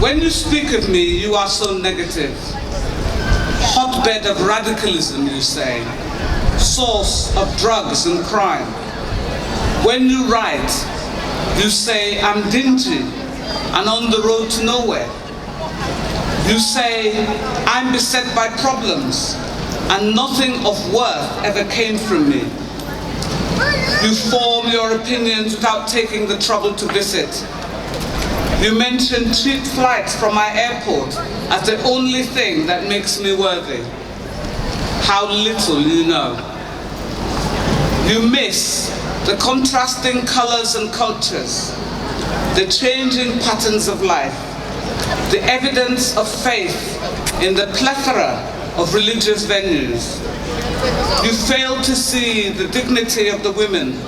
When you speak of me, you are so negative. Hotbed of radicalism, you say. Source of drugs and crime. When you write, you say I'm dingy and on the road to nowhere. You say I'm beset by problems and nothing of worth ever came from me. You form your opinions without taking the trouble to visit. You mention cheap flights from my airport as the only thing that makes me worthy. How little you know. You miss the contrasting colors and cultures, the changing patterns of life, the evidence of faith in the plethora of religious venues. You fail to see the dignity of the women,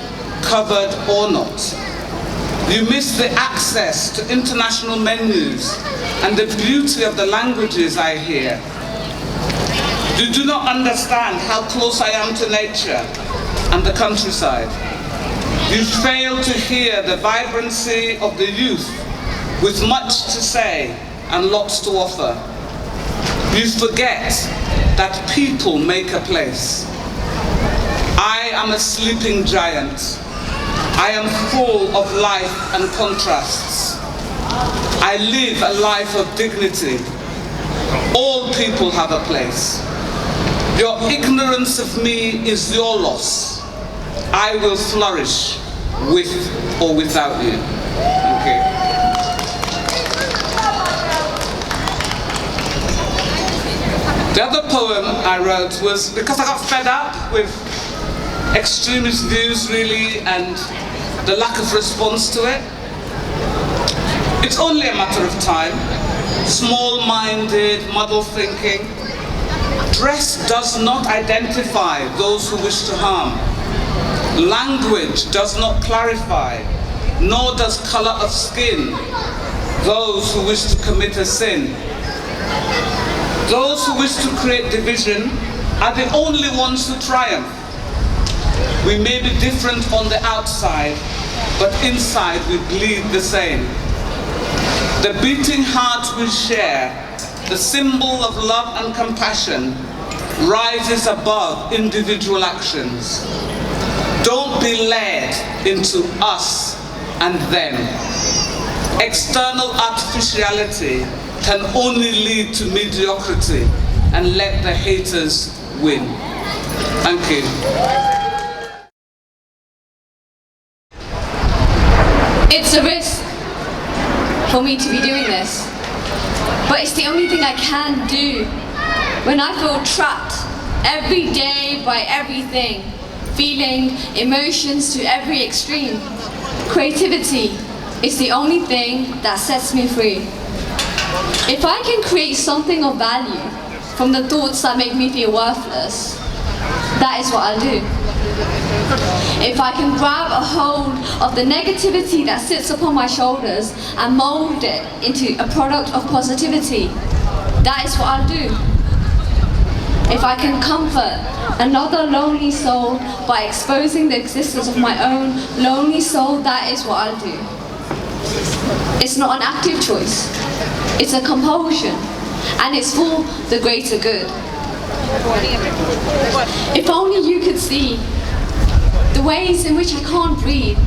covered or not. You miss the access to international menus and the beauty of the languages I hear. You do not understand how close I am to nature and the countryside. You fail to hear the vibrancy of the youth with much to say and lots to offer. You forget that people make a place. I am a sleeping giant. I am full of life and contrasts. I live a life of dignity. All people have a place. Your ignorance of me is your loss. I will flourish with or without you. Okay. The other poem I wrote was because I got fed up with extremist views, really, and the lack of response to it. It's only a matter of time. Small-minded, muddle thinking. Dress does not identify those who wish to harm. Language does not clarify, nor does color of skin those who wish to commit a sin. Those who wish to create division are the only ones who triumph. We may be different on the outside, but inside we bleed the same. The beating heart we share, the symbol of love and compassion, rises above individual actions. Don't be led into us and them. External artificiality can only lead to mediocrity and let the haters win. Thank you. It's a risk for me to be doing this, but it's the only thing I can do when I feel trapped every day by everything, feeling emotions to every extreme. Creativity is the only thing that sets me free. If I can create something of value from the thoughts that make me feel worthless, that is what I'll do. If I can grab a hold of the negativity that sits upon my shoulders and mold it into a product of positivity, that is what I'll do. If I can comfort another lonely soul by exposing the existence of my own lonely soul, that is what I'll do. It's not an active choice, it's a compulsion, and it's for the greater good. If only you could see the ways in which I can't breathe,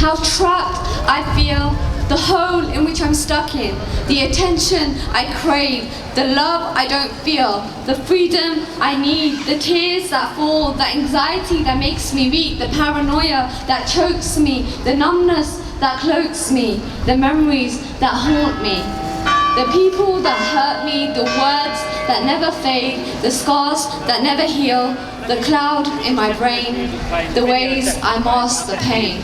how trapped I feel, the hole in which I'm stuck in, the attention I crave, the love I don't feel, the freedom I need, the tears that fall, the anxiety that makes me weak, the paranoia that chokes me, the numbness that cloaks me, the memories that haunt me, the people that hurt me, the words that never fade, the scars that never heal, the cloud in my brain, the ways I mask the pain,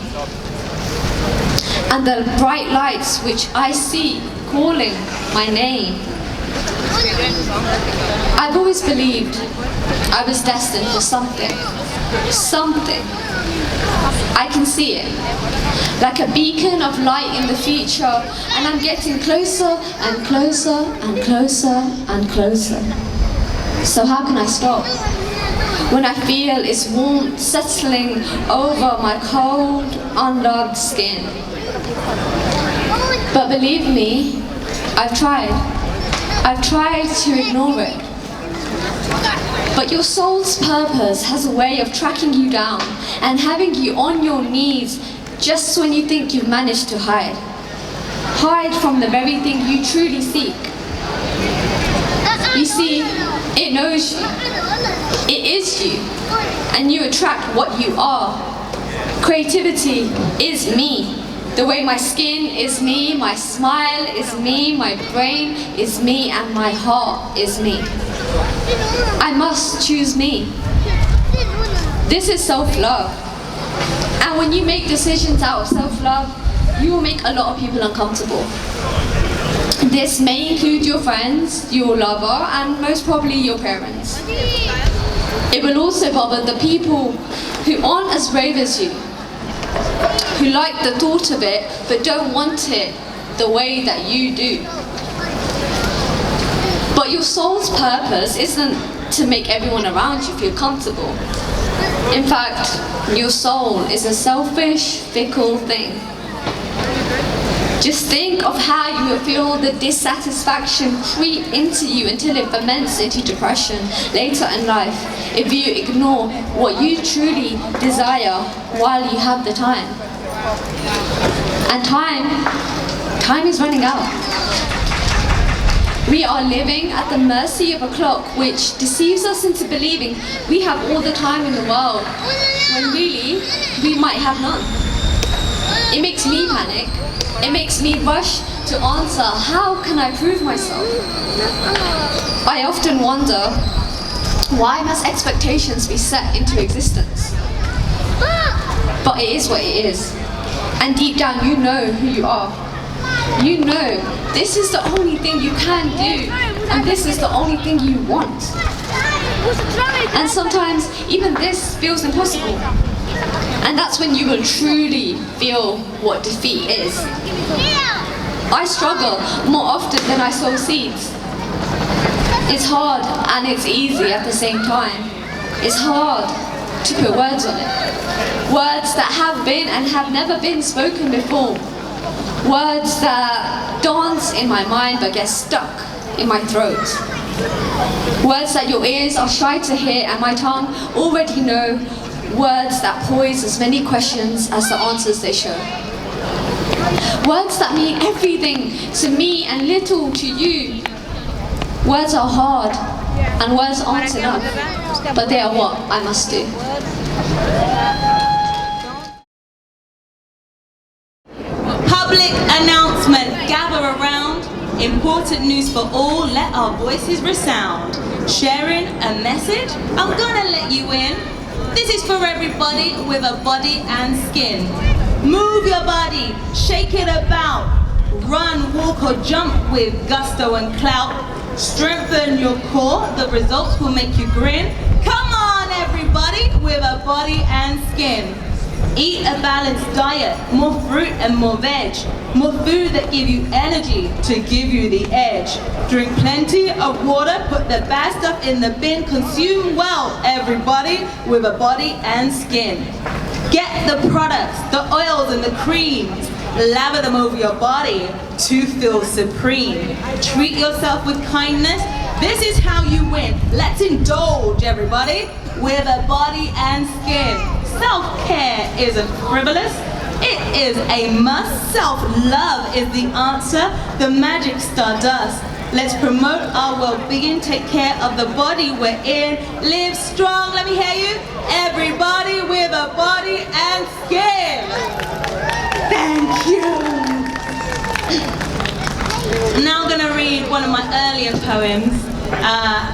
and the bright lights which I see calling my name. I've always believed I was destined for something. I can see it, like a beacon of light in the future, and I'm getting closer and closer and closer and closer. So how can I stop when I feel its warmth settling over my cold, unloved skin? But believe me, I've tried to ignore it. But your soul's purpose has a way of tracking you down and having you on your knees just when you think you've managed to hide. Hide from the very thing you truly seek. You see, it knows you. It is you. And you attract what you are. Creativity is me. The way my skin is me, my smile is me, my brain is me, and my heart is me. I must choose me. This is self-love. And when you make decisions out of self-love, you will make a lot of people uncomfortable. This may include your friends, your lover, and most probably your parents. It will also bother the people who aren't as brave as you, who like the thought of it but don't want it the way that you do. But your soul's purpose isn't to make everyone around you feel comfortable. In fact, your soul is a selfish, fickle thing. Just think of how you will feel the dissatisfaction creep into you until it ferments into depression later in life if you ignore what you truly desire while you have the time. And time is running out. We are living at the mercy of a clock which deceives us into believing we have all the time in the world, when really we might have none. It makes me panic. It makes me rush to answer, how can I prove myself? I often wonder, why must expectations be set into existence? But it is what it is. And deep down you know who you are. You know this is the only thing you can do, and this is the only thing you want. And sometimes even this feels impossible. And that's when you will truly feel what defeat is. I struggle more often than I sow seeds. It's hard and it's easy at the same time. It's hard to put words on it. Words that have been and have never been spoken before. Words that dance in my mind but get stuck in my throat. Words that your ears are shy to hear and my tongue already know. Words that pose as many questions as the answers they show. Words that mean everything to me and little to you. Words are hard and words aren't enough, but they are what I must do. Public announcement, gather around. Important news for all, let our voices resound. Sharing a message, I'm gonna let you in. This is for everybody with a body and skin. Move your body, shake it about. Run, walk or jump with gusto and clout. Strengthen your core, the results will make you grin. Come on everybody with a body and skin. Eat a balanced diet, more fruit and more veg. More food that give you energy to give you the edge. Drink plenty of water, put the bad stuff in the bin. Consume well, everybody, with a body and skin. Get the products, the oils and the creams. Lather them over your body to feel supreme. Treat yourself with kindness. This is how you win. Let's indulge, everybody, with a body and skin. Self-care isn't frivolous. It is a must. Self-love is the answer. The magic star does. Let's promote our well-being. Take care of the body we're in. Live strong. Let me hear you. Everybody with a body and skin. Thank you. Now I'm going to read one of my earlier poems.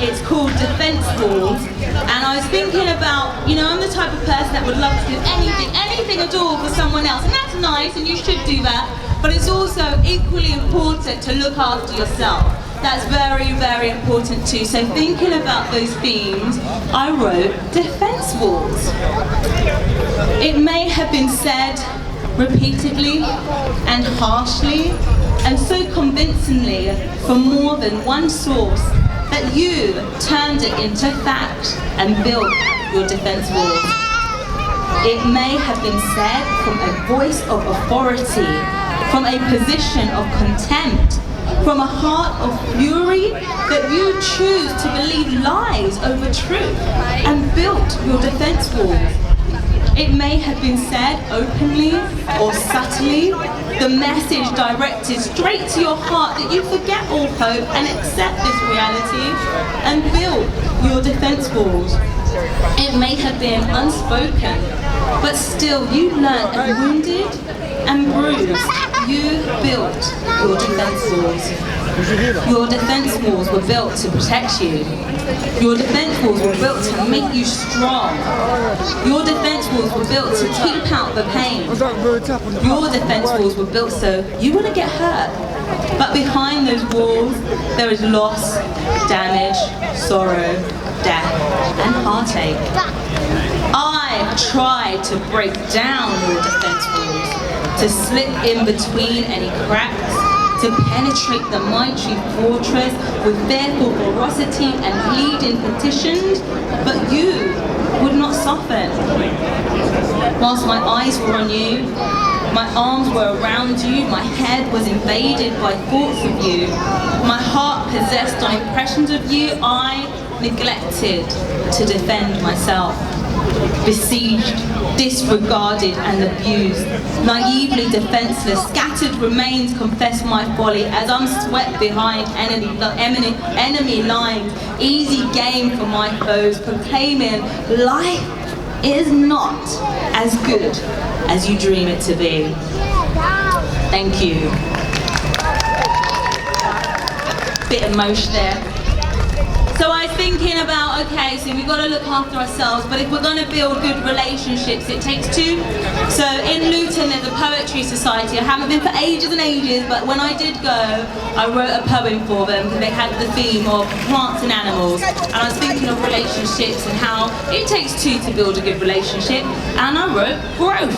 It's called Defense Walls. And I was thinking about, I'm the type of person that would love to do anything at all for someone else. And that's nice, and you should do that. But it's also equally important to look after yourself. That's very, very important too. So thinking about those themes, I wrote Defense Walls. It may have been said repeatedly and harshly and so convincingly from more than one source that you turned it into fact and built your defense walls. It may have been said from a voice of authority, from a position of contempt, from a heart of fury that you choose to believe lies over truth and built your defense walls. It may have been said openly or subtly, the message directed straight to your heart that you forget all hope and accept this reality and build your defense walls. It may have been unspoken, but still you learned and wounded and bruised, you built your defense walls. Your defense walls were built to protect you. Your defense walls were built to make you strong. Your defense walls were built to keep out the pain. Your defense walls were built so you wouldn't get hurt. But behind those walls, there is loss, damage, sorrow, death, and heartache. I tried to break down your defense walls, to slip in between any cracks, to penetrate the mighty fortress with fearful ferocity and pleading petitions, but you would not soften. Whilst my eyes were on you, my arms were around you, my head was invaded by thoughts of you, my heart possessed on impressions of you, I neglected to defend myself. Besieged, disregarded and abused, naively defenseless, scattered remains confess my folly as I'm swept behind enemy lines, easy game for my foes, proclaiming life is not as good as you dream it to be. Thank you. Bit of mosh there. So I was thinking about, okay, so we've got to look after ourselves, but if we're going to build good relationships, it takes two. So in Luton, there's a poetry society. I haven't been for ages and ages, but when I did go, I wrote a poem for them because they had the theme of plants and animals. And I was thinking of relationships and how it takes two to build a good relationship. And I wrote growth.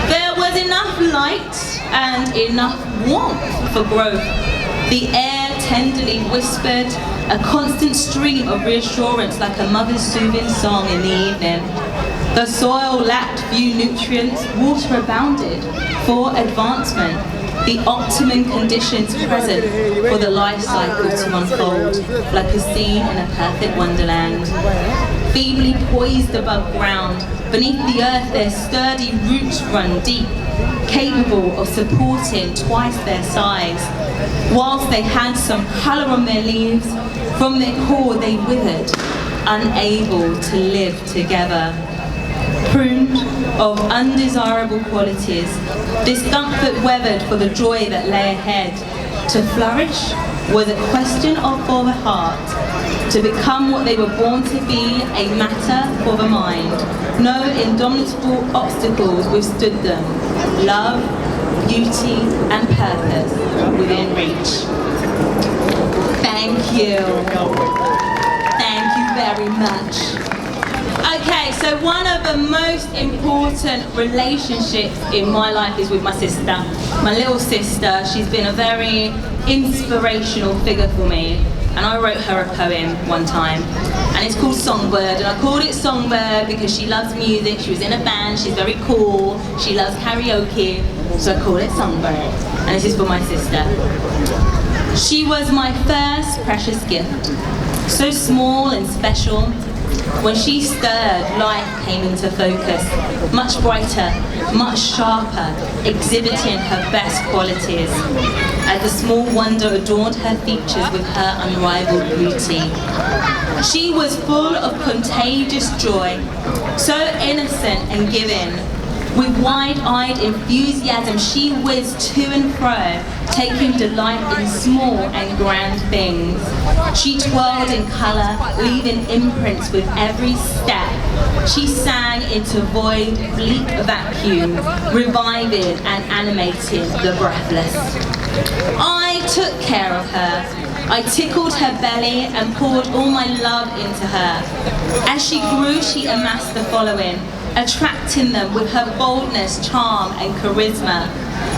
There was enough light and enough warmth for growth. The air tenderly whispered, a constant stream of reassurance like a mother's soothing song in the evening. The soil lacked few nutrients, water abounded for advancement, the optimum conditions present for the life cycle to unfold, like a scene in a perfect wonderland. Feebly poised above ground, beneath the earth their sturdy roots run deep, capable of supporting twice their size. Whilst they had some colour on their leaves, from their core they withered, unable to live together. Pruned of undesirable qualities, discomfort weathered for the joy that lay ahead. To flourish was a question for the heart. To become what they were born to be, a matter for the mind. No indomitable obstacles withstood them. Love, beauty, and purpose within reach. Thank you. Thank you very much. Okay, so one of the most important relationships in my life is with my sister. My little sister, she's been a very inspirational figure for me. And I wrote her a poem one time, and it's called Songbird, and I called it Songbird because she loves music, she was in a band, she's very cool, she loves karaoke, so I called it Songbird, and this is for my sister. She was my first precious gift, so small and special. When she stirred, life came into focus, much brighter, much sharper, exhibiting her best qualities, as the small wonder adorned her features with her unrivaled beauty. She was full of contagious joy, so innocent and giving. With wide-eyed enthusiasm, she whizzed to and fro, taking delight in small and grand things. She twirled in colour, leaving imprints with every step. She sang into void, bleak vacuum, reviving and animating the breathless. I took care of her. I tickled her belly and poured all my love into her. As she grew, she amassed the following, attracting them with her boldness, charm and charisma.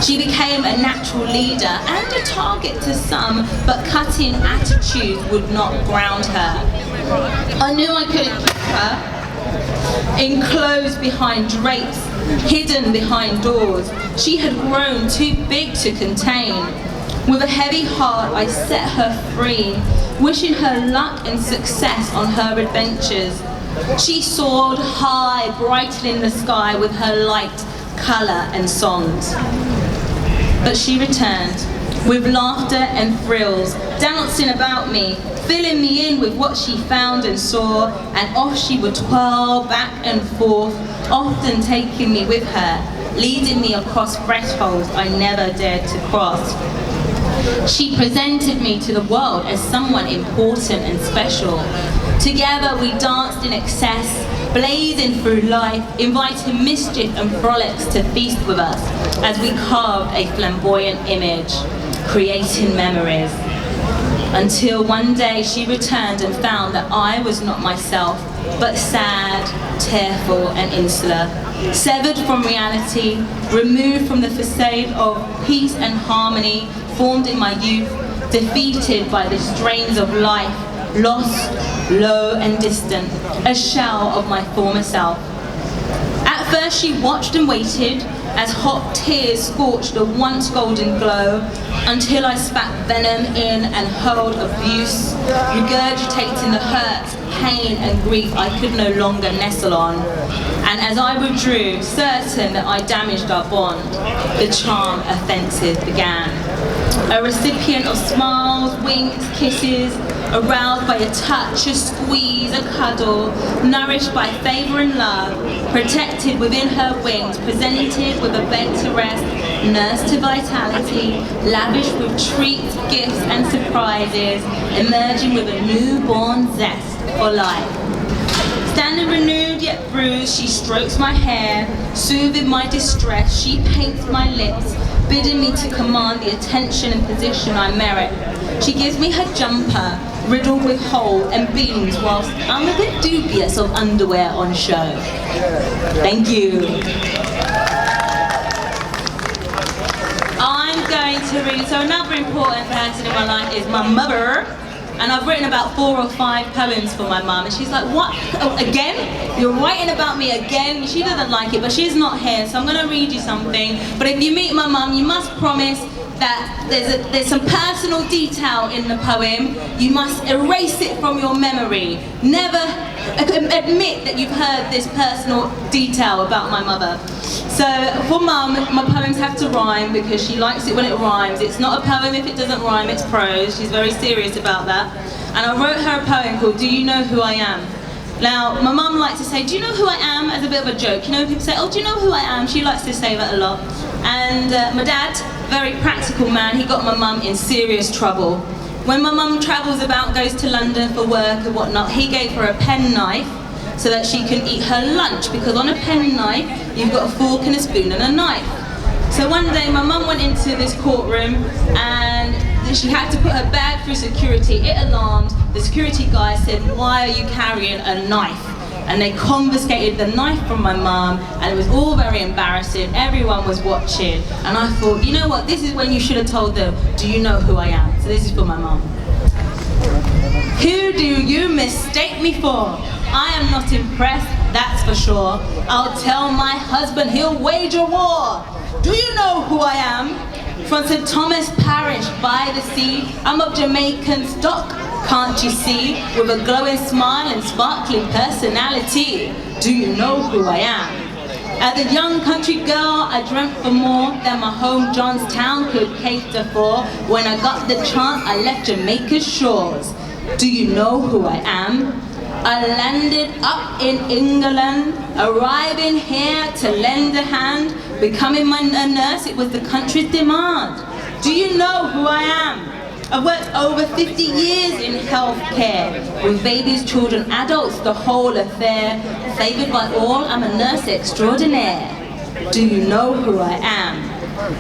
She became a natural leader and a target to some, but cutting attitude would not ground her. I knew I couldn't keep her enclosed behind drapes, hidden behind doors. She had grown too big to contain. With a heavy heart, I set her free, wishing her luck and success on her adventures. She soared high, brightening the sky with her light, colour and songs. But she returned, with laughter and thrills, dancing about me, filling me in with what she found and saw, and off she would twirl back and forth, often taking me with her, leading me across thresholds I never dared to cross. She presented me to the world as someone important and special. Together we danced in excess, blazing through life, inviting mischief and frolics to feast with us as we carved a flamboyant image, creating memories. Until one day she returned and found that I was not myself, but sad, tearful and insular, severed from reality, removed from the facade of peace and harmony formed in my youth, defeated by the strains of life, lost, low and distant, a shell of my former self. At first she watched and waited as hot tears scorched the once golden glow, until I spat venom in and hurled abuse, regurgitating the hurt, pain and grief I could no longer nestle on. And as I withdrew, certain that I damaged our bond, the charm offensive began. A recipient of smiles, winks, kisses, aroused by a touch, a squeeze, a cuddle, nourished by favour and love, protected within her wings, presented with a bed to rest, nursed to vitality, lavished with treats, gifts and surprises, emerging with a newborn zest for life. Standing renewed yet bruised, she strokes my hair, soothing my distress, she paints my lips, bidding me to command the attention and position I merit. She gives me her jumper, riddled with hole and beams, whilst I'm a bit dubious of underwear on show. Thank you. I'm going to read, so another important person in my life is my mother. And I've written about 4 or 5 poems for my mum, and she's like, what? Oh, again? You're writing about me again? She doesn't like it, but she's not here, so I'm going to read you something. But if you meet my mum, you must promise that there's some personal detail in the poem. You must erase it from your memory. Never admit that you've heard this personal detail about my mother. So for mum, my poems have to rhyme because she likes it when it rhymes. It's not a poem if it doesn't rhyme, it's prose. She's very serious about that. And I wrote her a poem called Do You Know Who I Am? Now, my mum likes to say, do you know who I am? As a bit of a joke. You know, people say, oh, do you know who I am? She likes to say that a lot. And my dad, very practical man, he got my mum in serious trouble. When my mum travels about, goes to London for work and whatnot, he gave her a penknife so that she can eat her lunch, because on a penknife, you've got a fork and a spoon and a knife. So one day, my mum went into this courtroom and she had to put her bag through security. It alarmed. The security guy said, why are you carrying a knife? And they confiscated the knife from my mum, and it was all very embarrassing. Everyone was watching. And I thought, you know what, this is when you should have told them, do you know who I am? So this is for my mum. Who do you mistake me for? I am not impressed, that's for sure. I'll tell my husband he'll wage a war. Do you know who I am? From St. Thomas Parish by the sea, I'm of Jamaican stock, can't you see? With a glowing smile and sparkling personality. Do you know who I am? As a young country girl, I dreamt for more than my home Johnstown could cater for. When I got the chance, I left Jamaica's shores. Do you know who I am? I landed up in England, arriving here to lend a hand, becoming a nurse, it was the country's demand. Do you know who I am? I've worked over 50 years in healthcare, with babies, children, adults, the whole affair. Favoured by all, I'm a nurse extraordinaire. Do you know who I am?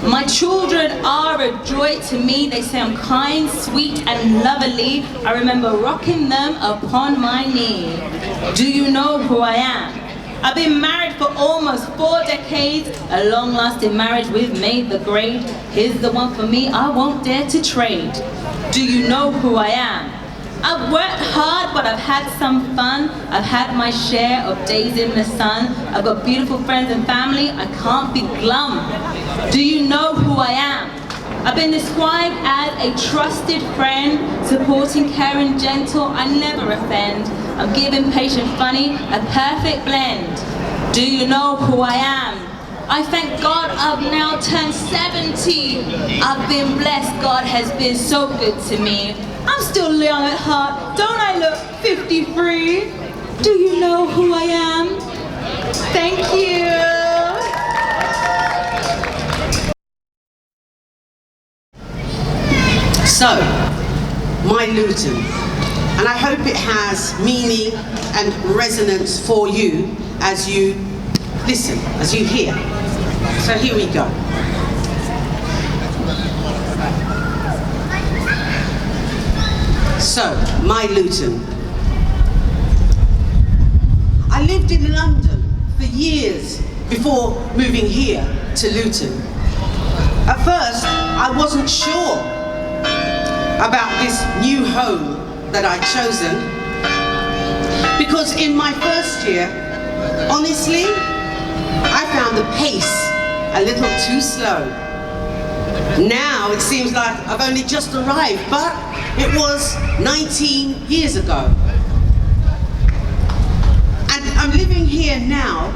My children are a joy to me. They say I'm kind, sweet and lovely. I remember rocking them upon my knee. Do you know who I am? I've been married for almost 4 decades. A long-lasting marriage we've made the grade. Here's the one for me I won't dare to trade. Do you know who I am? I've worked hard, but I've had some fun. I've had my share of days in the sun. I've got beautiful friends and family. I can't be glum. Do you know who I am? I've been described as a trusted friend, supporting, caring, gentle, I never offend. I'm giving, patient, funny, a perfect blend. Do you know who I am? I thank God I've now turned 70. I've been blessed, God has been so good to me. I'm still young at heart, don't I look 53? Do you know who I am? Thank you. So, my Luton, and I hope it has meaning and resonance for you as you listen, as you hear. So here we go. So, my Luton. I lived in London for years before moving here to Luton. At first, I wasn't sure about this new home that I'd chosen, because in my first year, honestly, I found the pace a little too slow. Now it seems like I've only just arrived, but it was 19 years ago. And I'm living here now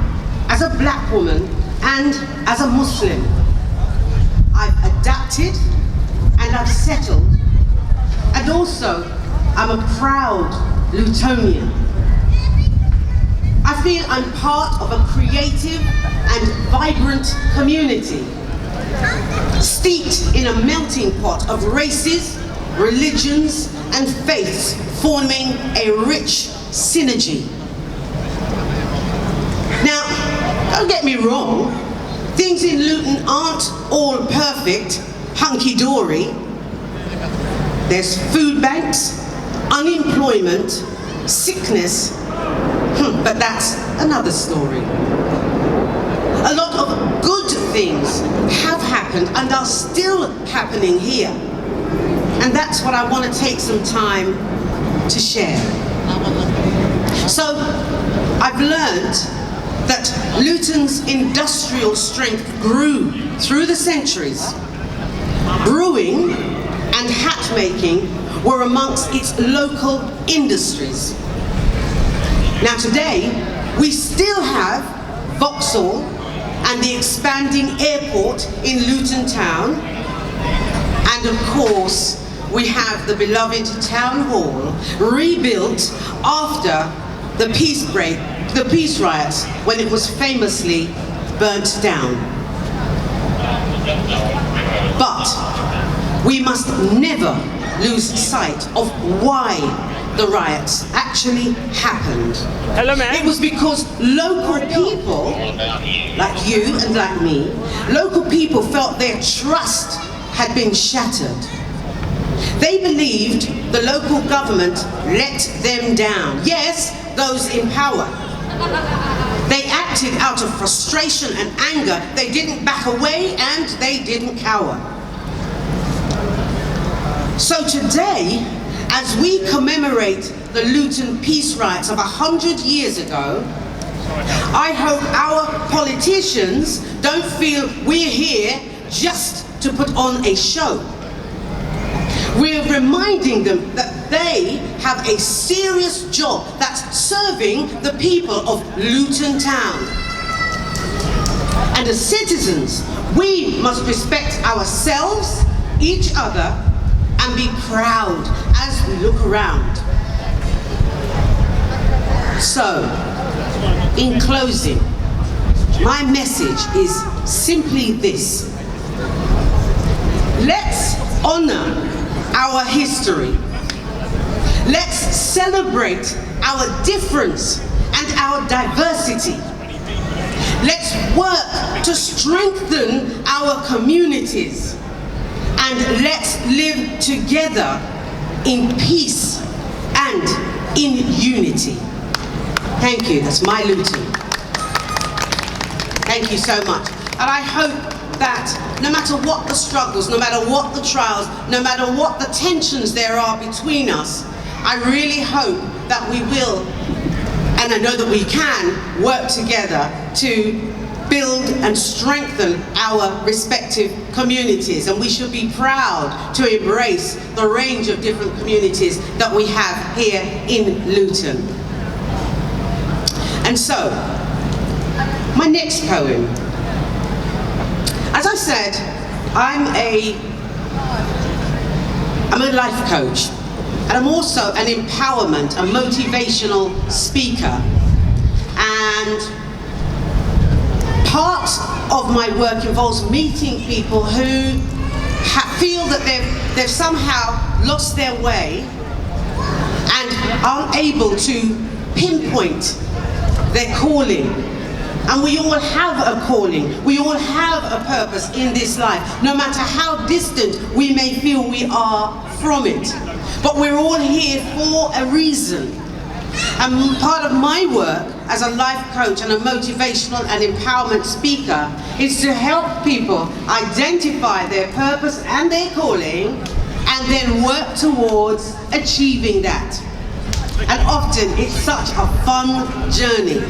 as a black woman and as a Muslim. I've adapted and I've settled, and also I'm a proud Lutonian. I feel I'm part of a creative and vibrant community, steeped in a melting pot of races, religions, and faiths, forming a rich synergy. Now, don't get me wrong, things in Luton aren't all perfect, hunky-dory. There's food banks, unemployment, sickness, but that's another story. A lot of good things have happened and are still happening here. And that's what I want to take some time to share. So, I've learned that Luton's industrial strength grew through the centuries. Brewing and hat making were amongst its local industries. Now today, we still have Vauxhall and the expanding airport in Luton town, and of course, we have the beloved town hall rebuilt after the peace riots, when it was famously burnt down. But we must never lose sight of why the riots actually happened. Hello, man. It was because local people, like you and like me, local people felt their trust had been shattered. They believed the local government let them down. Yes, those in power. They acted out of frustration and anger. They didn't back away and they didn't cower. So today, as we commemorate the Luton peace riots of 100 years ago, I hope our politicians don't feel we're here just to put on a show. We're reminding them that they have a serious job that's serving the people of Luton town. And as citizens, we must respect ourselves, each other, and be proud as we look around. So, in closing, my message is simply this. Let's honor our history. Let's celebrate our difference and our diversity. Let's work to strengthen our communities. And let's live together in peace and in unity. Thank you, that's my Luton. Thank you so much. And I hope that no matter what the struggles, no matter what the trials, no matter what the tensions there are between us, I really hope that we will, and I know that we can, work together to build and strengthen our respective communities, and we should be proud to embrace the range of different communities that we have here in Luton. And so, my next poem. As I said, I'm a life coach, and I'm also an empowerment, a motivational speaker. And part of my work involves meeting people who feel that they've somehow lost their way and aren't able to pinpoint their calling. And we all have a calling, we all have a purpose in this life, no matter how distant we may feel we are from it. But we're all here for a reason. And part of my work as a life coach and a motivational and empowerment speaker is to help people identify their purpose and their calling and then work towards achieving that. And often it's such a fun journey.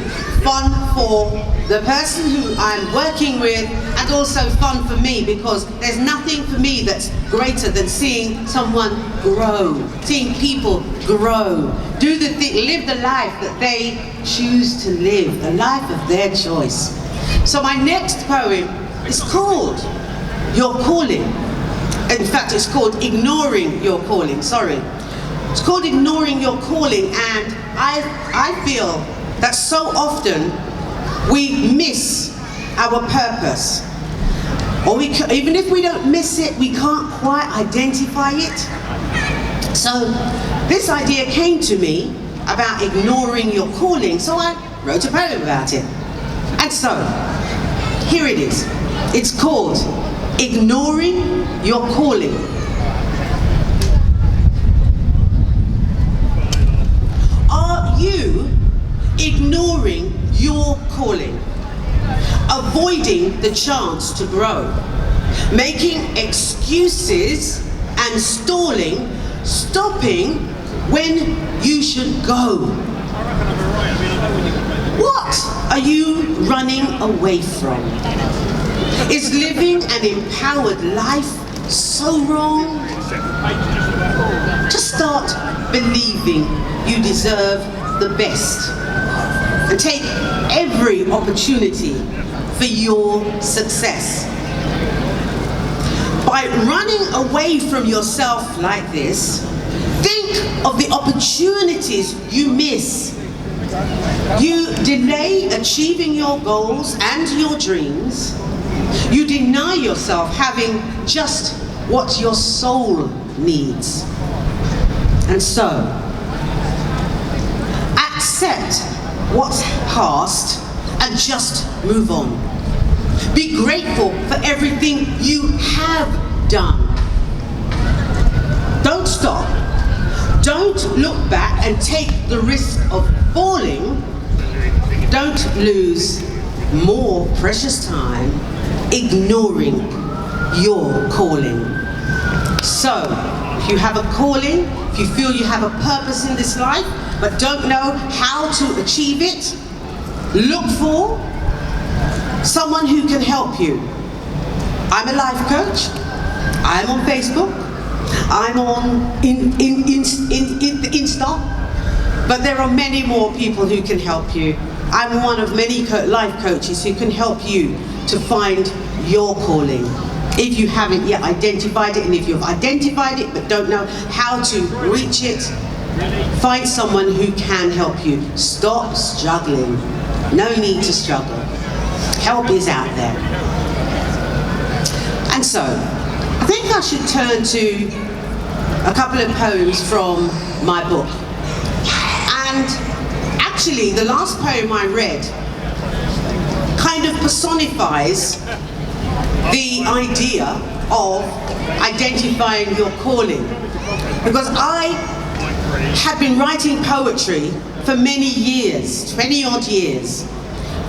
Fun for the person who I'm working with, and also fun for me, because there's nothing for me that's greater than seeing someone grow, seeing people grow, do the thing, live the life that they choose to live, the life of their choice. So my next poem is called Your Calling. In fact, it's called Ignoring Your Calling, sorry. It's called Ignoring Your Calling, and I feel that so often we miss our purpose. Or even if we don't miss it, we can't quite identify it. So this idea came to me about ignoring your calling, so I wrote a poem about it. And so, here it is. It's called Ignoring Your Calling. Are you ignoring your calling, avoiding the chance to grow, making excuses and stalling, stopping when you should go? What are you running away from? Is living an empowered life so wrong? Just start believing you deserve the best and take every opportunity for your success. By running away from yourself like this, think of the opportunities you miss. You delay achieving your goals and your dreams. You deny yourself having just what your soul needs. And so, accept what's past and just move on. Be grateful for everything you have done. Don't stop. Don't look back and take the risk of falling. Don't lose more precious time ignoring your calling. So, if you have a calling, if you feel you have a purpose in this life, but don't know how to achieve it, look for someone who can help you. I'm a life coach. I'm on Facebook. I'm on Insta. But there are many more people who can help you. I'm one of many life coaches who can help you to find your calling. If you haven't yet identified it, and if you've identified it but don't know how to reach it, find someone who can help you. Stop struggling. No need to struggle. Help is out there. And so, I think I should turn to a couple of poems from my book. And actually, the last poem I read kind of personifies the idea of identifying your calling. Because I had been writing poetry for many years, 20-odd years.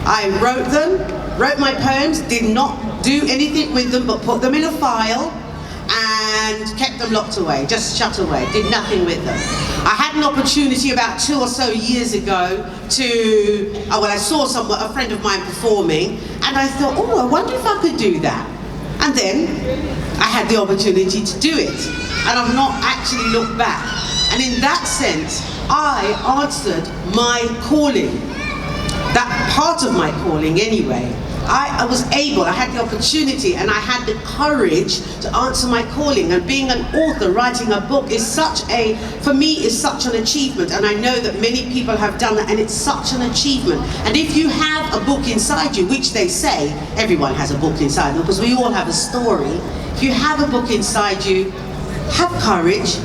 I wrote them, wrote my poems, did not do anything with them but put them in a file, and kept them locked away, just shut away, did nothing with them. I had an opportunity about 2 or so years ago I saw a friend of mine performing, and I thought, oh, I wonder if I could do that. And then I had the opportunity to do it, and I've not actually looked back. And in that sense, I answered my calling, that part of my calling anyway. I was able, I had the opportunity, and I had the courage to answer my calling. And being an author, writing a book is for me, is such an achievement. And I know that many people have done that, and it's such an achievement. And if you have a book inside you, which they say, everyone has a book inside them, because we all have a story. If you have a book inside you, have courage,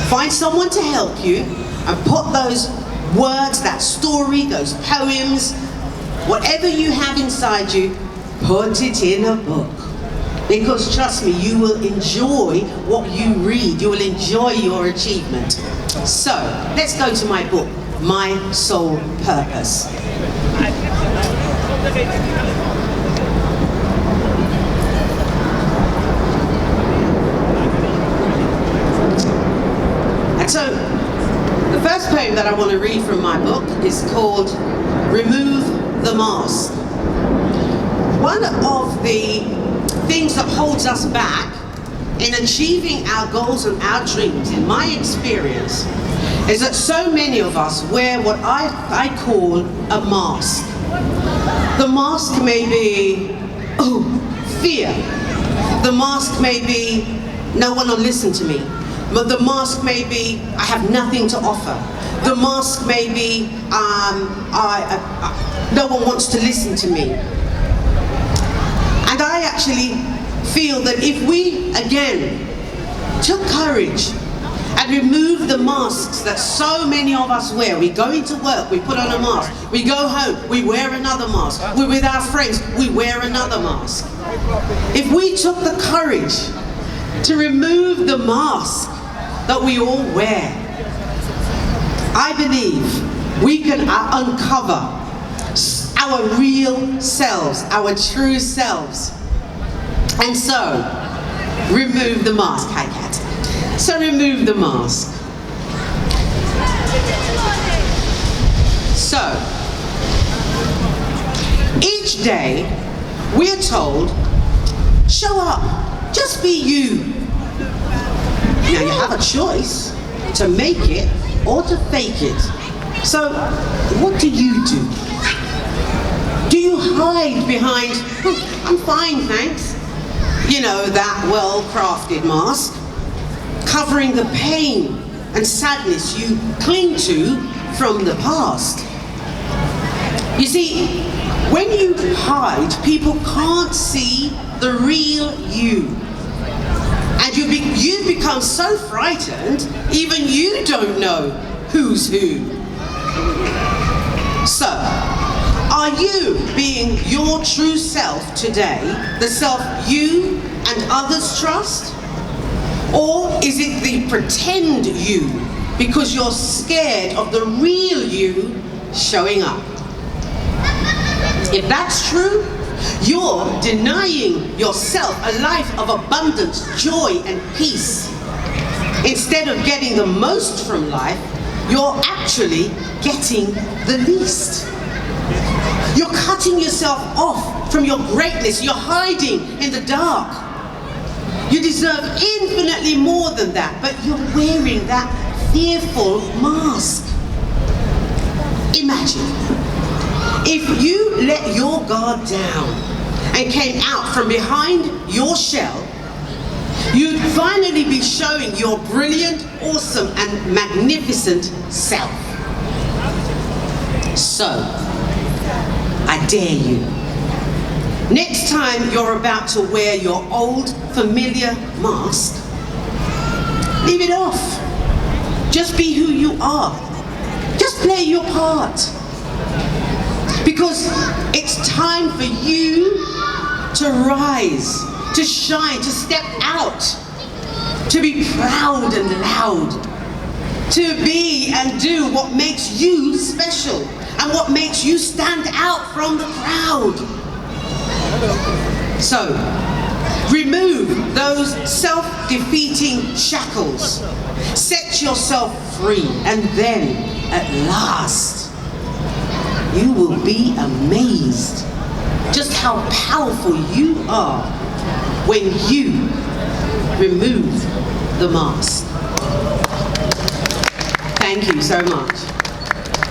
find someone to help you, and put those words, that story, those poems, whatever you have inside you, put it in a book. Because trust me, you will enjoy what you read. You will enjoy your achievement. So, let's go to my book, My Sole Purpose. And so, the first poem that I want to read from my book is called Remove the Mask. One of the things that holds us back in achieving our goals and our dreams, in my experience, is that so many of us wear what I call a mask. The mask may be, fear. The mask may be, no one will listen to me. But the mask may be, I have nothing to offer. The mask may be, no one wants to listen to me. And I actually feel that if we, again, took courage and removed the masks that so many of us wear. We go into work, we put on a mask. We go home, we wear another mask. We're with our friends, we wear another mask. If we took the courage to remove the mask that we all wear, I believe we can uncover our real selves, our true selves. And so, remove the mask. Hi, Kat. So remove the mask. So, each day we're told, show up, just be you. Now you have a choice to make it or to fake it. So, what do? Do you hide behind, I'm fine, thanks? You know, that well-crafted mask, covering the pain and sadness you cling to from the past. You see, when you hide, people can't see the real you. And you become so frightened, even you don't know who's who. So, are you being your true self today, the self you and others trust? Or is it the pretend you, because you're scared of the real you showing up? If that's true, you're denying yourself a life of abundance, joy, and peace. Instead of getting the most from life, you're actually getting the least. You're cutting yourself off from your greatness. You're hiding in the dark. You deserve infinitely more than that, but you're wearing that fearful mask. Imagine if you let your guard down and came out from behind your shell, you'd finally be showing your brilliant, awesome, and magnificent self. So, I dare you. Next time you're about to wear your old, familiar mask, leave it off. Just be who you are. Just play your part. Because it's time for you to rise, to shine, to step out, to be proud and loud, to be and do what makes you special and what makes you stand out from the crowd. So, Remove those self-defeating shackles. Set yourself free, and then, at last, you will be amazed just how powerful you are when you remove the mask. Thank you so much.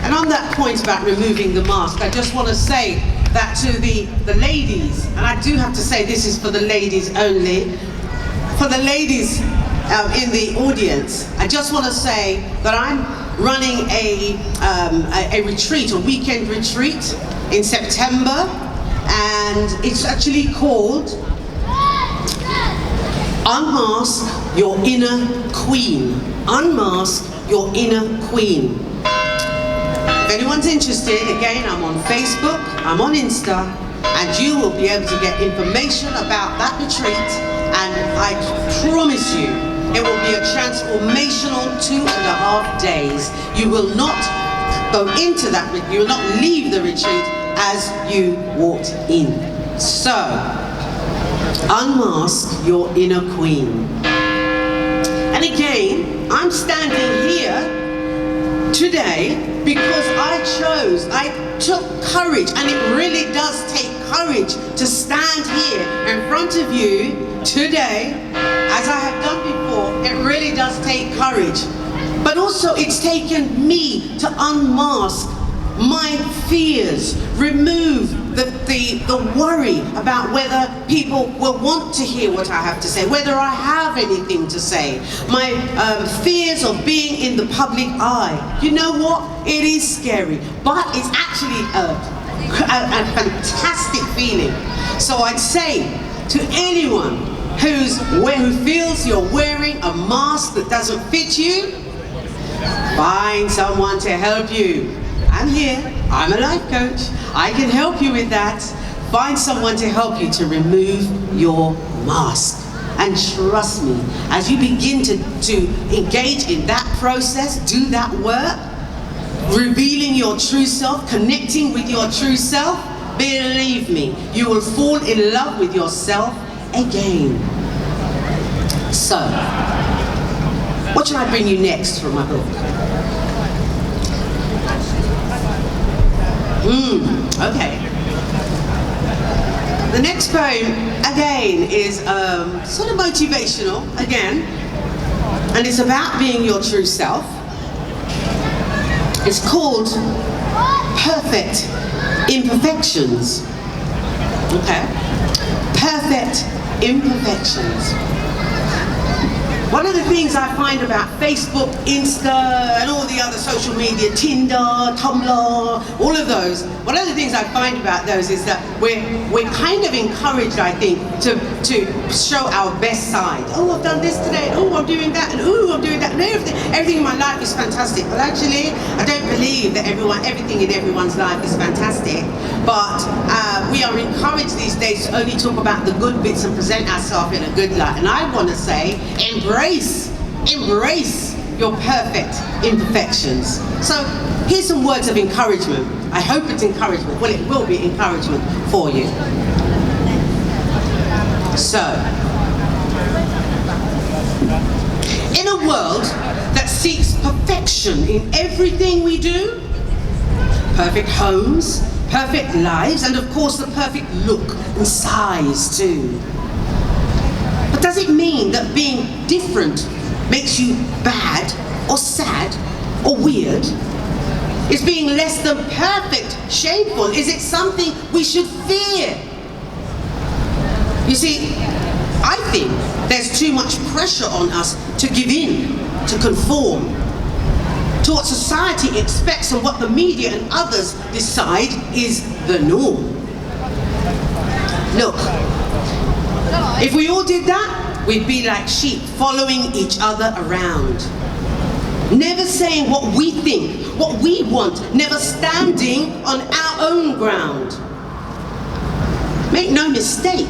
And on that point about removing the mask, I just want to say that to the ladies, and I do have to say this is for the ladies only, for the ladies in the audience, I just want to say that I'm running a retreat, a weekend retreat in September, and it's actually called Unmask Your Inner Queen. Unmask Your Inner Queen. If anyone's interested, again, I'm on Facebook, I'm on Insta, and you will be able to get information about that retreat, and I promise you, it will be a transformational 2.5 days. You will not go into that, you will not leave the retreat as you walked in. So, unmask your inner queen. And again, I'm standing here today because I took courage, and it really does take courage to stand here in front of you today, as I have done before. It really does take courage. But also it's taken me to unmask my fears, remove the worry about whether people will want to hear what I have to say, whether I have anything to say, my fears of being in the public eye. You know what? It is scary, but it's actually a fantastic feeling. So I'd say to anyone who feels you're wearing a mask that doesn't fit you, find someone to help you. I'm here, I'm a life coach, I can help you with that. Find someone to help you to remove your mask. And trust me, as you begin to engage in that process, do that work, revealing your true self, connecting with your true self, believe me, you will fall in love with yourself again. So, what should I bring you next from my book? Okay. The next poem, again, is sort of motivational, again, and it's about being your true self. It's called Perfect Imperfections. Okay? Perfect Imperfections. One of the things I find about Facebook, Insta, and all the other social media, Tinder, Tumblr, all of those, one of the things I find about those is that we're kind of encouraged, I think, to show our best side. Oh, I've done this today, and oh, I'm doing that, and oh, I'm doing that, and everything in my life is fantastic. But actually, I don't believe that everything in everyone's life is fantastic. But we are encouraged these days to only talk about the good bits and present ourselves in a good light. And I want to say, embrace your perfect imperfections. So here's some words of encouragement. I hope it's encouragement. Well, it will be encouragement for you. So, in a world that seeks perfection in everything we do, perfect homes, perfect lives, and of course the perfect look and size too. But does it mean that being different makes you bad or sad or weird? Is being less than perfect shameful? Is it something we should fear? You see, I think there's too much pressure on us to give in, to conform to what society expects and what the media and others decide is the norm. Look, if we all did that, we'd be like sheep following each other around. Never saying what we think, what we want, never standing on our own ground. Make no mistake,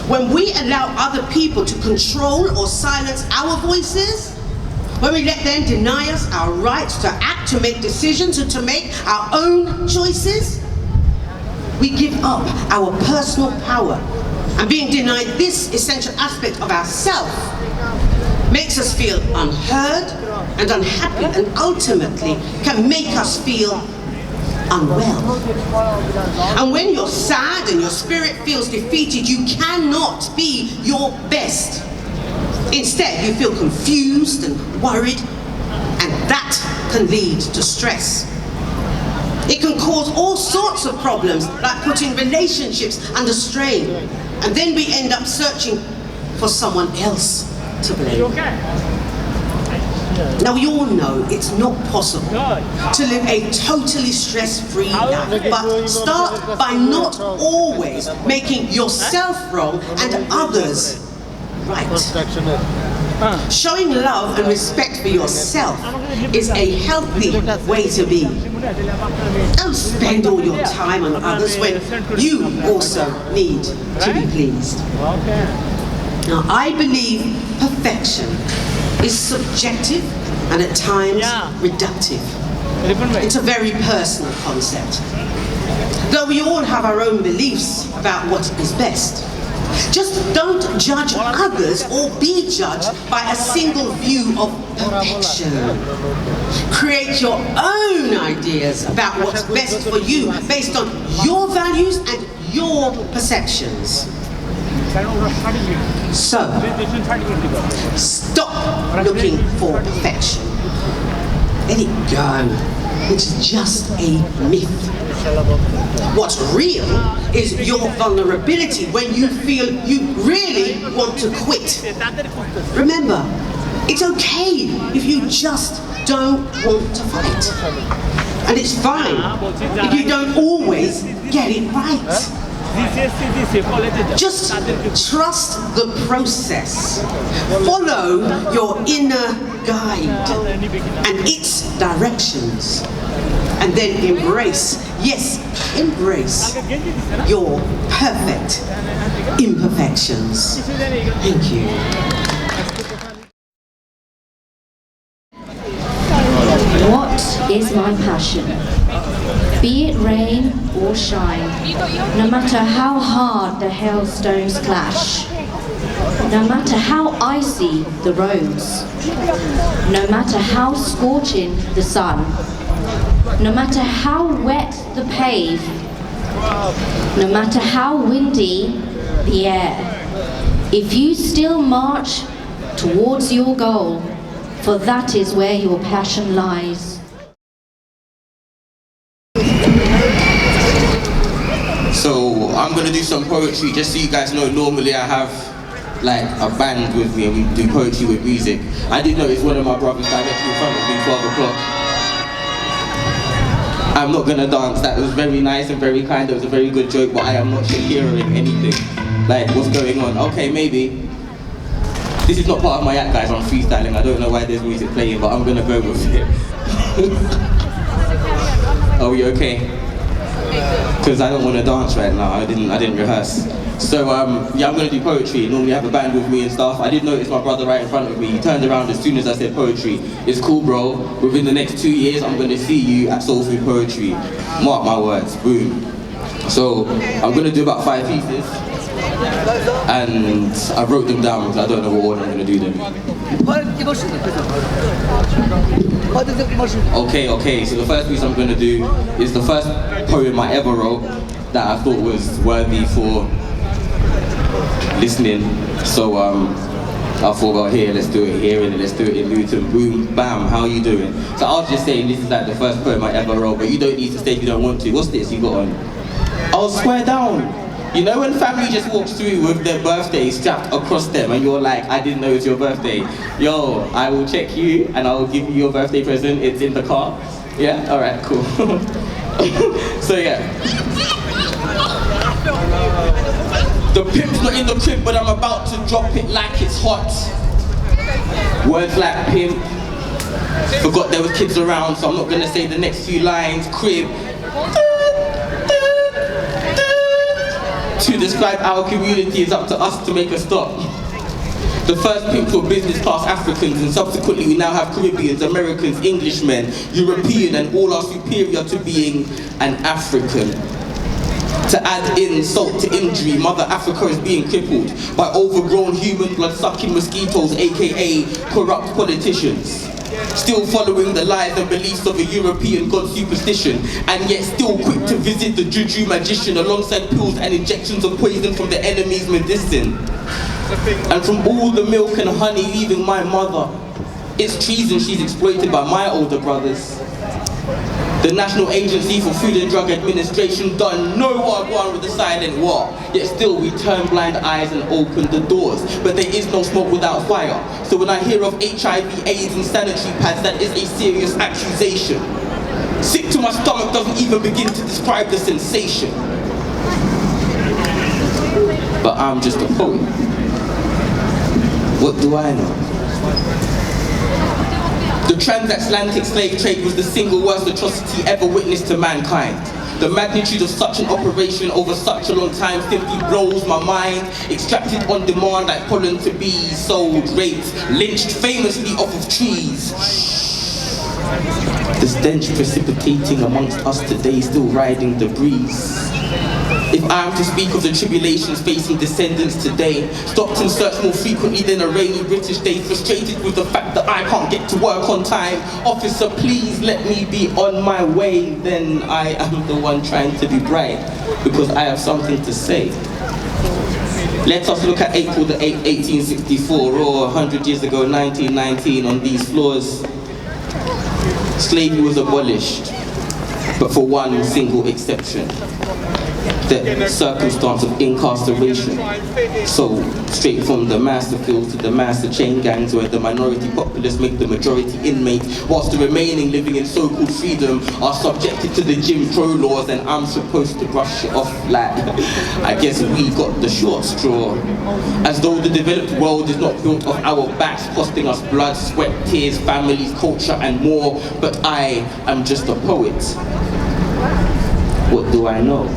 when we allow other people to control or silence our voices, when we let them deny us our rights to act, to make decisions, and to make our own choices, we give up our personal power And being denied this essential aspect of ourselves makes us feel unheard and unhappy, and ultimately can make us feel unwell. And when you're sad and your spirit feels defeated, you cannot be your best. Instead, you feel confused and worried, and that can lead to stress. It can cause all sorts of problems, like putting relationships under strain, and then we end up searching for someone else to blame. Now, we all know it's not possible to live a totally stress-free life, but start by not always making yourself wrong and others right. Showing love and respect for yourself is a healthy way to be. Don't spend all your time on others when you also need to be pleased. Now, I believe perfection is subjective and at times reductive. It's a very personal concept. Though we all have our own beliefs about what is best. Just don't judge others or be judged by a single view of perfection. Create your own ideas about what's best for you based on your values and your perceptions. So, stop looking for perfection. Let it go. It's just a myth. What's real is your vulnerability when you feel you really want to quit. Remember, it's okay if you just don't want to fight. And it's fine if you don't always get it right. Just trust the process. Follow your inner guide and its directions. And then embrace, yes, embrace your perfect imperfections. Thank you. What is my passion? Be it rain or shine, no matter how hard the hailstones clash, no matter how icy the roads, no matter how scorching the sun, no matter how wet the pave, no matter how windy the air, if you still march towards your goal, for that is where your passion lies. So I'm going to do some poetry, just so you guys know. Normally I have like a band with me and we do poetry with music. I did notice one of my brothers directly in front of me, 12 o'clock. I'm not going to dance. That was very nice and very kind. It was a very good joke, but I am not hearing anything. Like, what's going on? Okay, maybe. This is not part of my act, guys. I'm freestyling. I don't know why there's music playing, but I'm going to go with it. Are we okay? Because I don't want to dance right now. I didn't rehearse. So yeah, I'm going to do poetry. Normally I have a band with me and stuff. I did notice my brother right in front of me. He turned around as soon as I said poetry. It's cool, bro. Within the next 2 years, I'm going to see you at Soul Food Poetry. Mark my words. Boom. So I'm going to do about 5 pieces. And I wrote them down because I don't know what order I'm going to do them. Okay, so the first piece I'm going to do is the first poem I ever wrote that I thought was worthy for listening. So I thought, well, here, let's do it here, and then let's do it in Luton. Boom, bam, how are you doing? So I was just saying this is like the first poem I ever wrote, but you don't need to stay if you don't want to. What's this you got on? I'll swear down. You know when family just walks through with their birthday strapped across them and you're like, I didn't know it's your birthday. Yo, I will check you and I will give you your birthday present. It's in the car. Yeah? Alright, cool. So yeah. The pimp's not in the crib, but I'm about to drop it like it's hot. Words like pimp. Forgot there was kids around, so I'm not gonna say the next few lines. Crib. To describe our community is up to us to make a stop. The first pimp for business class Africans, and subsequently we now have Caribbeans, Americans, Englishmen, European, and all are superior to being an African. To add insult to injury, Mother Africa is being crippled by overgrown human blood-sucking mosquitoes, aka corrupt politicians. Still following the lies and beliefs of a European god superstition, and yet still quick to visit the juju magician alongside pills and injections of poison from the enemy's medicine. And from all the milk and honey leaving my mother, it's treason she's exploited by my older brothers. The National Agency for Food and Drug Administration done no hard one with the silent war, yet still we turn blind eyes and open the doors. But there is no smoke without fire. So when I hear of HIV, AIDS and sanitary pads, that is a serious accusation. Sick to my stomach doesn't even begin to describe the sensation. But I'm just a poet. What do I know? The transatlantic slave trade was the single worst atrocity ever witnessed to mankind. The magnitude of such an operation over such a long time simply blows my mind. Extracted on demand like pollen to bees, sold, raped, lynched famously off of trees. The stench precipitating amongst us today, still riding the breeze. If I am to speak of the tribulations facing descendants today, stopped and searched more frequently than a rainy British day, frustrated with the fact that I can't get to work on time. Officer, please let me be on my way. Then I am the one trying to be bright, because I have something to say. Let us look at April the 8th, 1864, or 100 years ago, 1919, on these floors. Slavery was abolished, but for one single exception. The circumstance of incarceration. So, straight from the master fields to the master chain gangs, where the minority populace make the majority inmate, whilst the remaining living in so-called freedom are subjected to the Jim Crow laws, and I'm supposed to brush it off like, I guess we got the short straw. As though the developed world is not built off our backs, costing us blood, sweat, tears, families, culture and more. But I am just a poet. What do I know?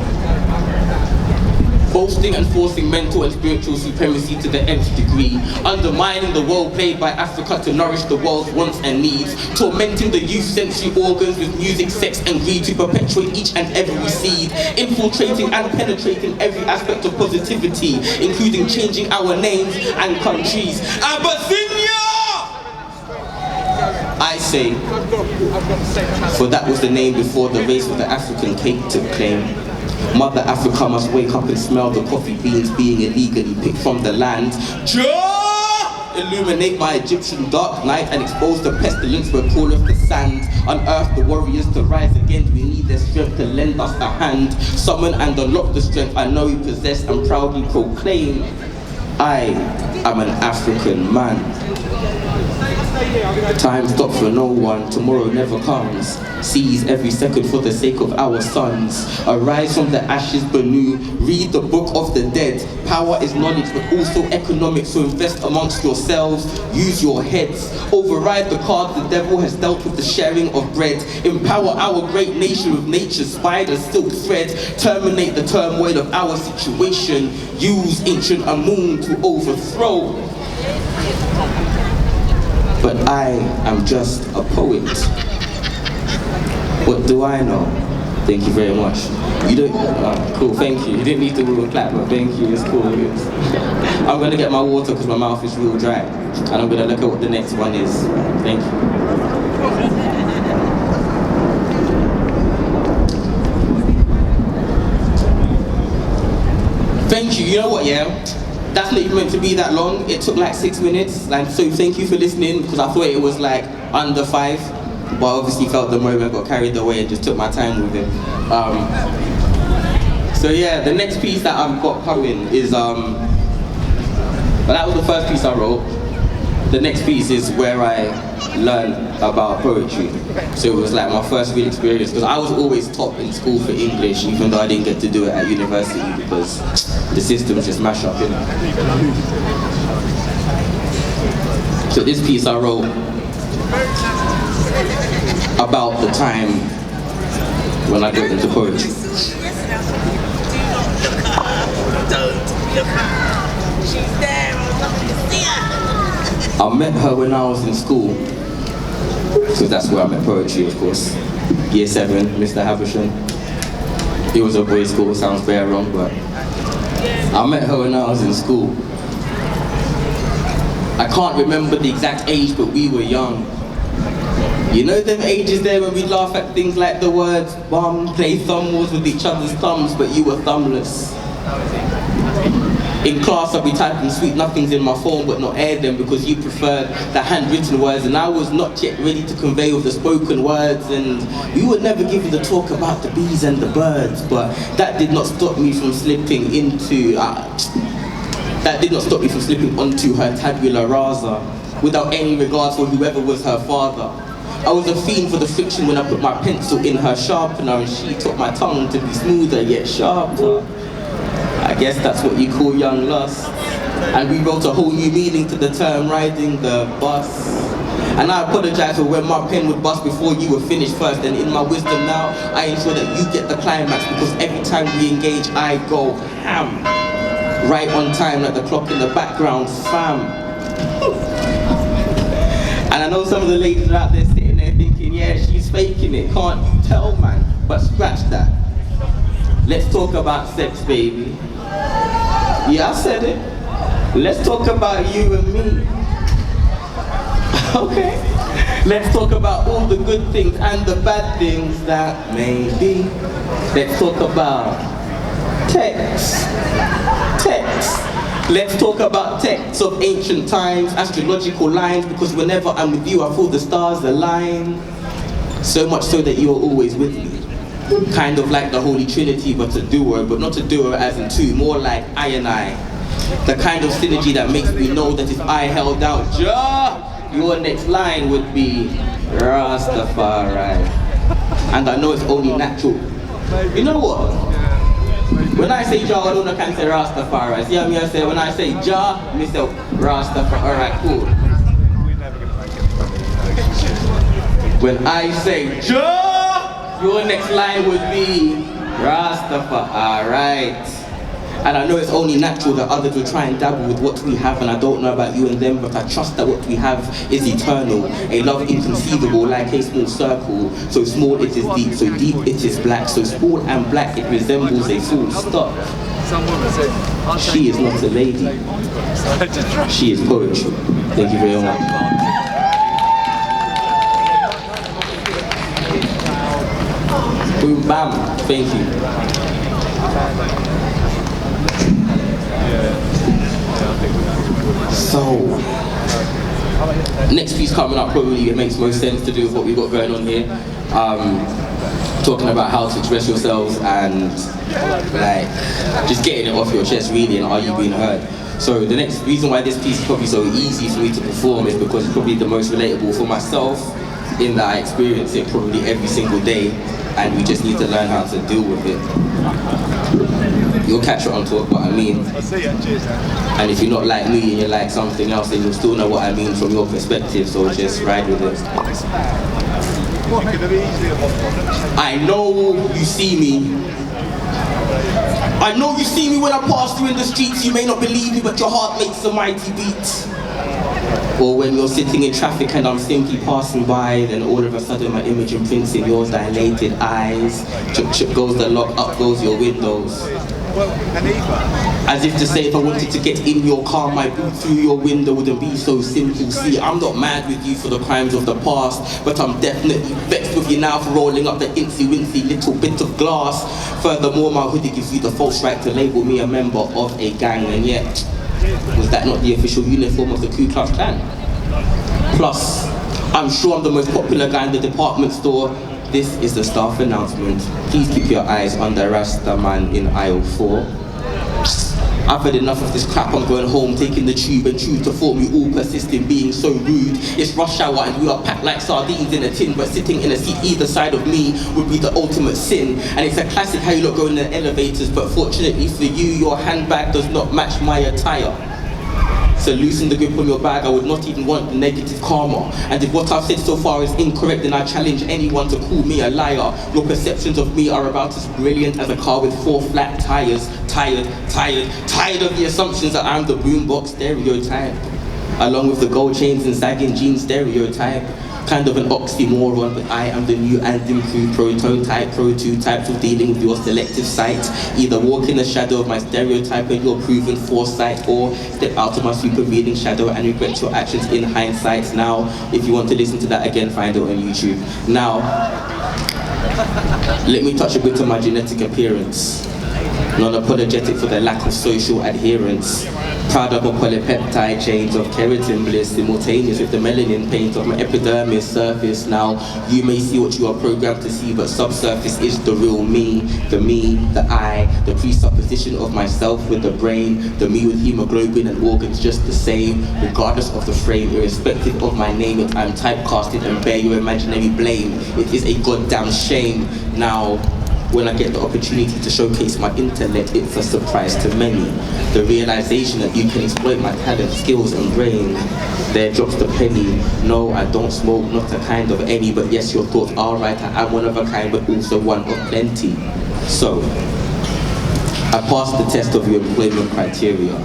Boasting and forcing mental and spiritual supremacy to the nth degree, undermining the role played by Africa to nourish the world's wants and needs, tormenting the youth's sensory organs with music, sex and greed to perpetuate each and every seed, infiltrating and penetrating every aspect of positivity, including changing our names and countries. Abyssinia! I say, for that was the name before the race of the African cake took claim. Mother Africa must wake up and smell the coffee beans being illegally picked from the land. Jah! Illuminate my Egyptian dark night and expose the pestilence where crawleth the sand. Unearth the warriors to rise again. We need their strength to lend us a hand. Summon and unlock the strength I know we possess and proudly proclaim, I am an African man. Time stops for no one, tomorrow never comes. Seize every second for the sake of our sons. Arise from the ashes, Banu. Read the book of the dead. Power is knowledge, but also economic, so invest amongst yourselves. Use your heads. Override the cards the devil has dealt with the sharing of bread. Empower our great nation with nature's spider silk thread. Terminate the turmoil of our situation. Use ancient Amun to overthrow. But I am just a poet. What do I know? Thank you very much. You don't, cool, thank you. You didn't need to do a clap, but thank you, it's cool. I'm gonna get my water because my mouth is real dry. And I'm gonna look at what the next one is. Thank you. Thank you, you know what, yeah? That's not even meant to be that long. It took like 6 minutes. And so thank you for listening, because I thought it was like under 5. But I obviously felt the moment, got carried away and just took my time with it. So yeah, the next piece that I've got coming is, well, that was the first piece I wrote. The next piece is where I learned about poetry. So it was like my first real experience, because I was always top in school for English, even though I didn't get to do it at university because the system's just mash up, innit? So this piece I wrote about the time when I got into poetry. I met her when I was in school, so that's where I met poetry, of course. Year 7, Mr. Havisham. It was a boys' school, sounds very wrong, but I met her when I was in school. I can't remember the exact age, but we were young. You know them ages there when we laugh at things like the words bum, play thumb wars with each other's thumbs, but you were thumbless. In class I'd be typing sweet nothings in my phone but not air them because you preferred the handwritten words, and I was not yet ready to convey with the spoken words, and we would never give you the talk about the bees and the birds, but that did not stop me from slipping into onto her tabula rasa without any regard for whoever was her father. I was a fiend for the friction when I put my pencil in her sharpener, and she taught my tongue to be smoother yet sharper. I guess that's what you call young lust. And we wrote a whole new meaning to the term riding the bus. And I apologize for when my pen would bust before you were finished first, and in my wisdom now, I ensure that you get the climax, because every time we engage, I go ham. Right on time like the clock in the background, fam. And I know some of the ladies are out there sitting there thinking, yeah, she's faking it, can't you tell, man? But scratch that. Let's talk about sex, baby. Yeah, I said it. Let's talk about you and me. Okay. Let's talk about all the good things and the bad things that may be. Let's talk about texts. Let's talk about texts of ancient times, astrological lines, because whenever I'm with you, I feel the stars align. So much so that you're always with me. Kind of like the Holy Trinity, but a duo, but not a duo as in two, more like I and I. The kind of synergy that makes me know that if I held out Jah, your next line would be Rastafari. And I know it's only natural. You know what? When I say Jah, I don't know can say Rastafari. See how me I say when I say Jah, me say Rastafari. Alright, cool. When I say Jah, your next line would be Rastafari. Alright. And I know it's only natural that others will try and dabble with what we have, and I don't know about you and them, but I trust that what we have is eternal. A love inconceivable like a small circle. So small it is deep, so deep it is black. So small and black it resembles a full stop. She is not a lady. She is poetry. Thank you very much. Boom, bam. Thank you. So, next piece coming up, probably it makes most sense to do with what we've got going on here. Talking about how to express yourselves and like just getting it off your chest really, and are you being heard? So the next reason why this piece is probably so easy for me to perform is because it's probably the most relatable for myself, in that I experience it probably every single day, and we just need to learn how to deal with it. You'll catch it on talk what I mean. And if you're not like me and you're like something else, then you'll still know what I mean from your perspective, so just ride with it. I know you see me. I know you see me when I pass through in the streets. You may not believe me, but your heart makes a mighty beat. Or when you're sitting in traffic and I'm simply passing by, then all of a sudden my image imprints in your dilated eyes. Chuk chuk goes the lock, up goes your windows. As if to say, if I wanted to get in your car, my boot through your window wouldn't be so simple. See, I'm not mad with you for the crimes of the past, but I'm definitely vexed with you now for rolling up the incy-wincy little bit of glass. Furthermore, my hoodie gives you the false right to label me a member of a gang, and yet, was that not the official uniform of the Ku Klux Klan? Plus, I'm sure I'm the most popular guy in the department store. This is the staff announcement. Please keep your eyes on the Rasta man in aisle 4. I've had enough of this crap. I'm going home, taking the tube, and true to form, you all persist in being so rude. It's rush hour and we are packed like sardines in a tin, but sitting in a seat either side of me would be the ultimate sin. And it's a classic how you look going in the elevators, but fortunately for you, your handbag does not match my attire. So loosen the grip on your bag, I would not even want the negative karma. And if what I've said so far is incorrect, then I challenge anyone to call me a liar. Your perceptions of me are about as brilliant as a car with 4 flat tires. Tired of the assumptions that I'm the boombox stereotype. Along with the gold chains and sagging jeans stereotype. kind of an oxymoron, but I am the new and improved prototype, pro 2 types of dealing with your selective sight. Either walk in the shadow of my stereotype and your proven foresight, or step out of my supervening shadow and regret your actions in hindsight. Now, if you want to listen to that again, find it on YouTube. Now, let me touch a bit on my genetic appearance. Non-apologetic for the lack of social adherence. Proud of my polypeptide chains of keratin bliss, simultaneous with the melanin paint of my epidermis surface. Now, you may see what you are programmed to see, but subsurface is the real me, the I, the presupposition of myself with the brain, the me with hemoglobin and organs just the same, regardless of the frame, irrespective of my name. If I'm typecasted and bear your imaginary blame, it is a goddamn shame. Now, when I get the opportunity to showcase my intellect, it's a surprise to many. The realization that you can exploit my talent, skills and brain. There drops the penny. No, I don't smoke, not a kind of any, but yes, your thoughts are right. I am one of a kind, but also one of plenty. So, I passed the test of your employment criteria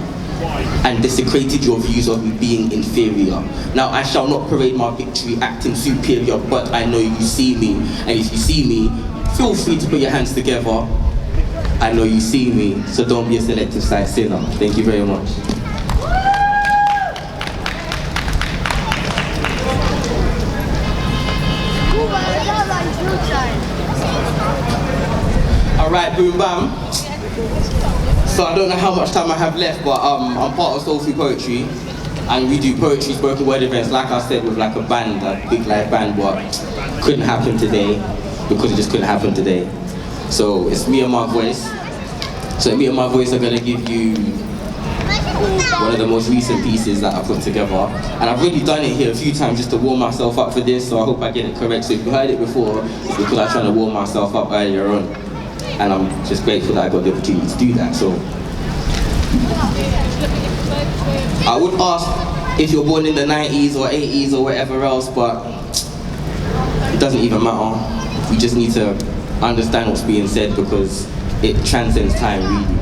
and desecrated your views of me being inferior. Now I shall not parade my victory acting superior, but I know you see me, and if you see me, feel free to put your hands together. I know you see me, so don't be a selective sight sinner. Thank you very much. Alright, boom bam. So I don't know how much time I have left, but I'm part of Soul Food Poetry, and we do poetry, spoken word events, like I said, with like a band, a big live band, but couldn't happen today because it just couldn't happen today. So it's me and my voice. So me and my voice are gonna give you one of the most recent pieces that I put together, and I've already done it here a few times just to warm myself up for this. So I hope I get it correct. So if you heard it before, it's because I'm trying to warm myself up earlier on. And I'm just grateful that I got the opportunity to do that. So I would ask if you're born in the 90s or 80s or whatever else, but it doesn't even matter. You just need to understand what's being said because it transcends time, really.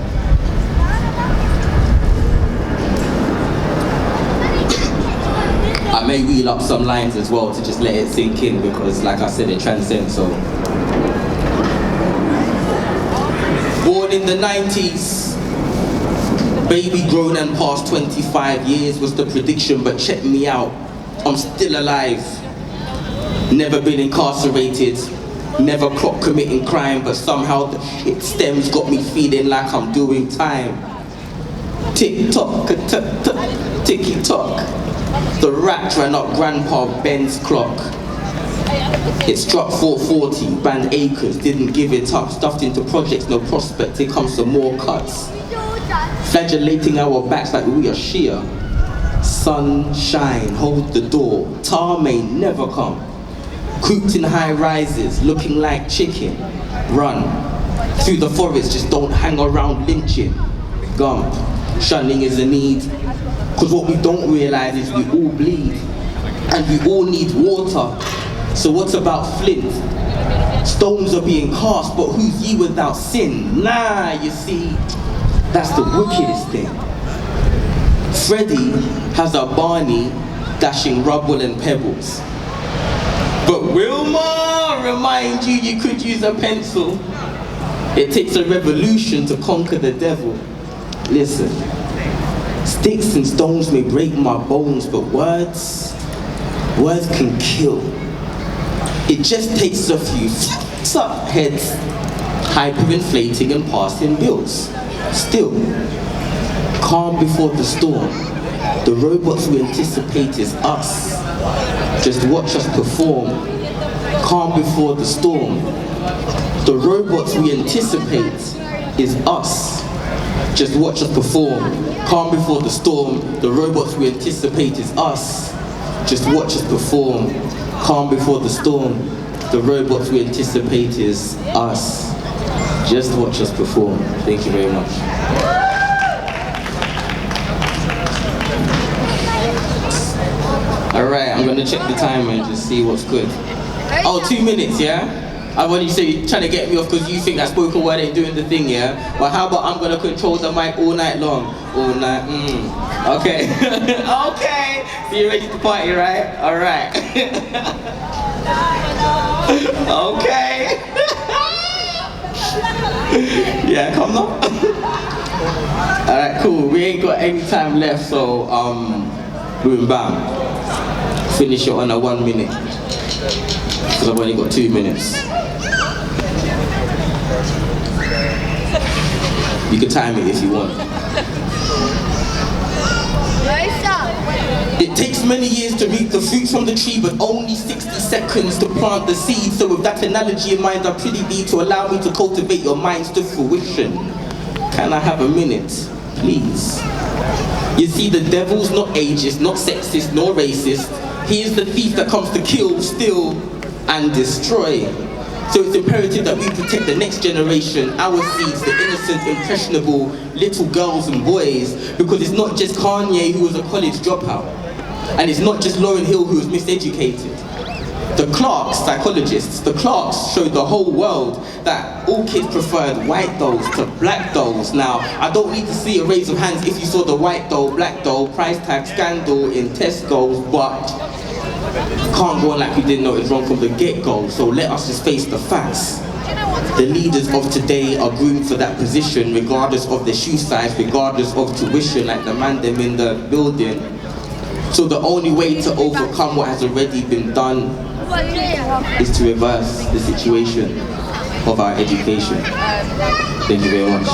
I may reel up some lines as well to just let it sink in because, like I said, it transcends. So. Born in the 90s, baby grown and past 25 years was the prediction, but check me out, I'm still alive. Never been incarcerated, never clocked committing crime, but somehow the shit stems got me feeling like I'm doing time. Tick tock, ticky tock. The rat ran up Grandpa Ben's clock. It struck 440, banned acres, didn't give it up, stuffed into projects, no prospect, here comes some more cuts. Flagellating our backs like we are sheer. Sunshine, hold the door, tar may never come. Cooped in high rises, looking like chicken. Run, through the forest, just don't hang around lynching. Gump, shunning is a need, cause what we don't realize is we all bleed. And we all need water. So what about Flint? Stones are being cast, but who's ye without sin? Nah, you see, that's the wickedest thing. Freddie has a Barney dashing rubble and pebbles. But Wilma, remind you, you could use a pencil. It takes a revolution to conquer the devil. Listen, sticks and stones may break my bones, but words can kill. It just takes a few suck heads, hyperinflating and passing bills. Still, calm before the storm. The robots we anticipate is us. Just watch us perform. Calm before the storm. The robots we anticipate is us. Just watch us perform. Calm before the storm. The robots we anticipate is us. Just watch us perform. Calm before the storm. The robots we anticipate is us. Just watch us perform. Thank you very much. Alright, I'm gonna check the timer and just see what's good. Oh, 2 minutes, yeah? I've only said you're trying to get me off because you think that spoken word ain't doing the thing, yeah? But how about I'm gonna control the mic all night long? All night, Okay. Okay. So you're ready to party, right? Alright. Okay. Yeah, come on. Alright, cool. We ain't got any time left, so boom bam. Finish it on a 1 minute. Because I've only got 2 minutes. You can time it if you want. It takes many years to reap the fruits from the tree, but only 60 seconds to plant the seed. So with that analogy in mind, I plead thee to allow me to cultivate your minds to fruition. Can I have a minute, please? You see, the devil's not ageist, not sexist, nor racist. He is the thief that comes to kill, steal, and destroy. So it's imperative that we protect the next generation, our seeds, the innocent, impressionable little girls and boys, because it's not just Kanye who was a college dropout, and it's not just Lauryn Hill who was miseducated. The Clarks, psychologists, the Clarks showed the whole world that all kids preferred white dolls to black dolls. Now, I don't need to see a raise of hands if you saw the white doll, black doll, price tag scandal in Tesco's, but can't go on like we didn't know it's wrong from the get-go, so let us just face the facts. The leaders of today are groomed for that position, regardless of their shoe size, regardless of tuition, like the man them in the building. So the only way to overcome what has already been done is to reverse the situation of our education. Thank you very much.